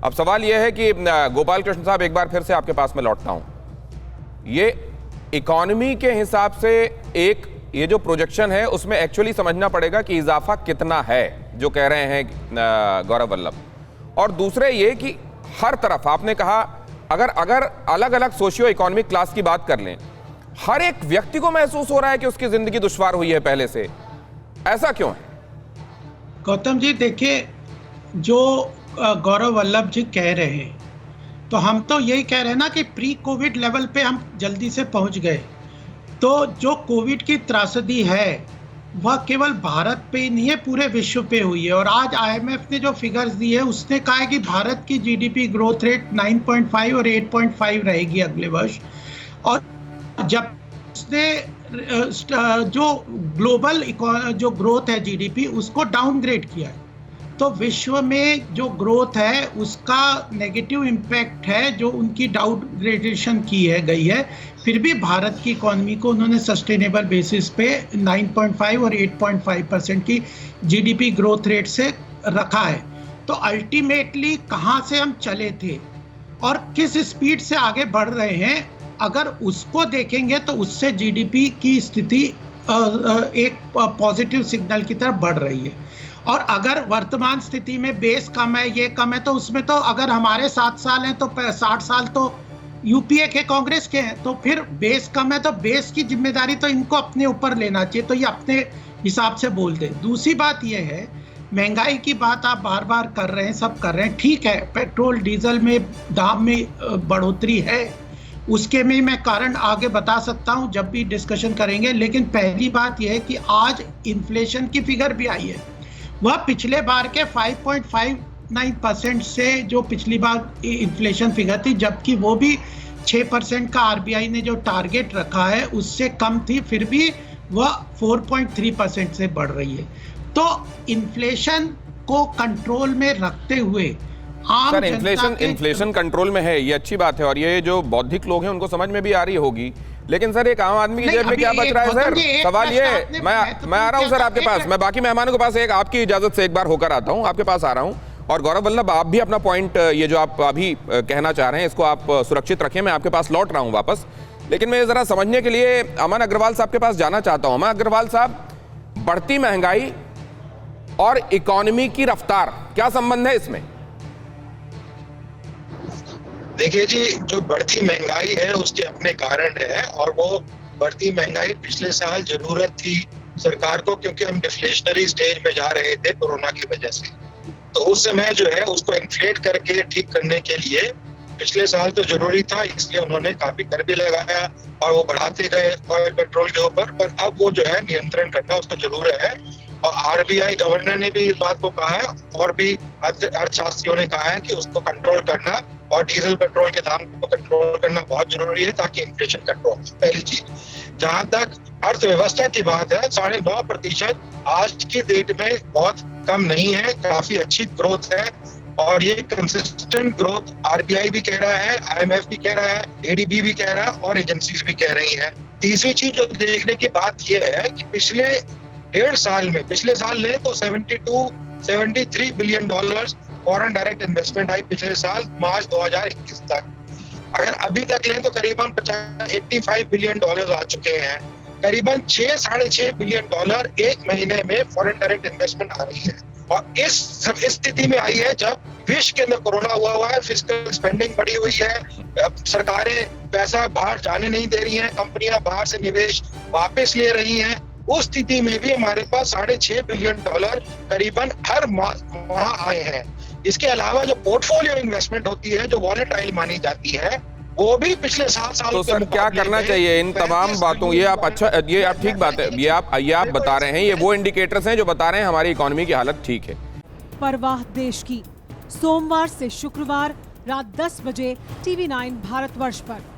अब सवाल यह है कि गोपाल कृष्ण साहब, एक बार फिर से आपके पास में लौटता हूं। ये इकोनॉमी के हिसाब से एक ये जो प्रोजेक्शन है उसमें एक्चुअली समझना पड़ेगा कि इजाफा कितना है, जो कह रहे हैं गौरव वल्लभ। और दूसरे ये कि हर तरफ आपने कहा अगर अलग अलग सोशियो इकोनॉमिक क्लास की बात कर लें, हर एक व्यक्ति को महसूस हो रहा है कि उसकी जिंदगी दुश्वार हुई है पहले से। ऐसा क्यों है? गौतम जी देखिए, जो गौरव वल्लभ जी कह रहे हैं, तो हम तो यही कह रहे हैं ना कि प्री कोविड लेवल पे हम जल्दी से पहुंच गए। तो जो कोविड की त्रासदी है वह केवल भारत पे ही नहीं है, पूरे विश्व पे हुई है। और आज आईएमएफ ने जो फिगर्स दी है उसने कहा है कि भारत की जीडीपी ग्रोथ रेट 9.5 और 8.5 रहेगी अगले वर्ष। और जब उसने जो ग्लोबल जो ग्रोथ है जीडीपी उसको डाउनग्रेड किया है, तो विश्व में जो ग्रोथ है उसका नेगेटिव इम्पैक्ट है जो उनकी डाउनग्रेडेशन की है गई है। फिर भी भारत की इकोनॉमी को उन्होंने सस्टेनेबल बेसिस पे 9.5 और 8.5% की जीडीपी ग्रोथ रेट से रखा है। तो अल्टीमेटली कहाँ से हम चले थे और किस स्पीड से आगे बढ़ रहे हैं, अगर उसको देखेंगे तो उससे जीडीपी की स्थिति एक पॉजिटिव सिग्नल की तरफ बढ़ रही है। और अगर वर्तमान स्थिति में बेस कम है, ये कम है, तो उसमें तो अगर हमारे 7 साल हैं तो 60 साल तो यूपीए के कांग्रेस के हैं, तो फिर बेस कम है तो बेस की जिम्मेदारी तो इनको अपने ऊपर लेना चाहिए। तो ये अपने हिसाब से बोल दें। दूसरी बात ये है, महंगाई की बात आप बार बार कर रहे हैं, सब कर रहे हैं, ठीक है, पेट्रोल डीजल में दाम में बढ़ोतरी है, उसके में मैं कारण आगे बता सकता हूं जब भी डिस्कशन करेंगे। लेकिन पहली बात यह है कि आज इन्फ्लेशन की फिगर भी आई है, वह पिछले बार के 5.59% से जो पिछली बार इन्फ्लेशन फिगर थी, जबकि वो भी 6% का आरबीआई ने जो टारगेट रखा है उससे कम थी, फिर भी वह 4.3% से बढ़ रही है। तो इन्फ्लेशन को कंट्रोल में रखते हुए सर, इन्फ्लेशन कंट्रोल में है, ये अच्छी बात है और ये जो बौद्धिक लोग हैं उनको समझ में भी आ रही होगी। लेकिन सर एक आम आदमी की जेब में क्या बच रहा है सर? सवाल ये, मैं आ रहा हूं सर आपके पास, मैं बाकी मेहमानों के पास एक आपकी इजाजत से एक बार होकर आता हूं, आपके पास आ रहा हूं। और गौरव वल्लभ, आप भी अपना पॉइंट, ये जो आप अभी कहना चाह रहे हैं इसको आप सुरक्षित रखें, मैं आपके पास लौट रहा हूं वापस। लेकिन मैं जरा समझने के लिए अमन अग्रवाल साहब के पास जाना चाहता हूं। अमन अग्रवाल साहब, बढ़ती महंगाई और इकोनॉमी की रफ्तार, क्या संबंध है इसमें? देखिए जी, जो बढ़ती महंगाई है उसके अपने कारण है, और वो बढ़ती महंगाई पिछले साल जरूरत थी सरकार को, क्योंकि हम डिफ्लेशनरी स्टेज में जा रहे थे कोरोना की वजह से। तो उस समय जो है उसको इन्फ्लेट करके ठीक करने के लिए पिछले साल तो जरूरी था, इसलिए उन्होंने काफी कर भी लगाया और वो बढ़ाते गए ऑयल पेट्रोल के ऊपर। पर अब वो जो है नियंत्रण करना उसको जरूर है, और आरबीआई गवर्नर ने भी इस बात को कहा है और भी अर्थशास्त्रियों ने कहा है कि उसको कंट्रोल करना और डीजल पेट्रोल के दाम को कंट्रोल करना बहुत जरूरी है ताकि इन्फ्लेशन कंट्रोल। पहली चीज, जहां तक अर्थव्यवस्था की बात है, 9.5% आज की डेट में बहुत कम नहीं है, काफी अच्छी ग्रोथ है। और ये कंसिस्टेंट ग्रोथ आरबीआई भी कह रहा है, आईएमएफ भी कह रहा है, एडीबी भी कह रहा है और एजेंसीज भी कह रही है। तीसरी चीज जो देखने की बात यह है कि पिछले 1.5 साल में, पिछले साल ले तो 73 billion dollars foreign direct investment आई पिछले साल मार्च 2021 तक। अगर अभी तक लें तो करीबन 85 बिलियन डॉलर आ चुके हैं। करीबन 6-6.5 बिलियन डॉलर एक महीने में फॉरेन डायरेक्ट इन्वेस्टमेंट आ रही है। और इस स्थिति में आई है जब विश्व के अंदर कोरोना हुआ है, फिस्कल स्पेंडिंग बढ़ी हुई है, सरकारें पैसा बाहर जाने नहीं दे रही हैं, कंपनियां बाहर से निवेश वापस ले रही हैं। उस स्थिति में भी हमारे पास 6.5 बिलियन डॉलर करीबन हर माह आए हैं। इसके अलावा जो पोर्टफोलियो इन्वेस्टमेंट होती है, जो वॉलेटाइल मानी जाती है, वो भी पिछले 7 साल। तो सर क्या करना चाहिए इन तमाम बातों, ये आप अच्छा, ये आप ठीक बात है, ये आप बता रहे हैं, ये वो इंडिकेटर्स हैं जो बता रहे हैं हमारी इकोनॉमी की हालत ठीक है। परवाह देश की, सोमवार से शुक्रवार रात 10 बजे TV9 भारतवर्ष पर।